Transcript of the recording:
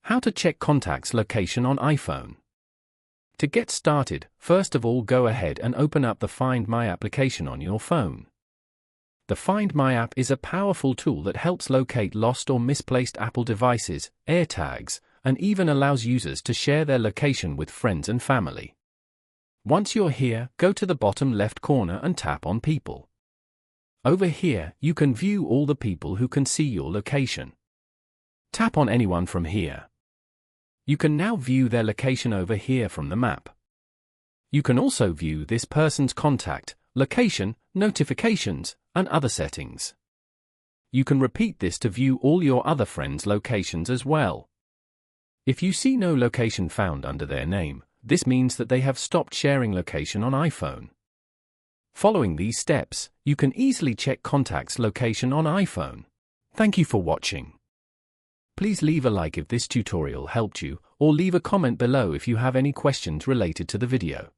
How to check contacts location on iPhone. To get started, first of all go ahead and open up the Find My application on your phone. The Find My app is a powerful tool that helps locate lost or misplaced Apple devices, AirTags, and even allows users to share their location with friends and family. Once you're here, go to the bottom left corner and tap on People. Over here, you can view all the people who can see your location. Tap on anyone from here. You can now view their location over here from the map. You can also view this person's contact, location, notifications, and other settings. You can repeat this to view all your other friends' locations as well. If you see no location found under their name, this means that they have stopped sharing location on iPhone. Following these steps, you can easily check contacts location on iPhone. Thank you for watching. Please leave a like if this tutorial helped you, or leave a comment below if you have any questions related to the video.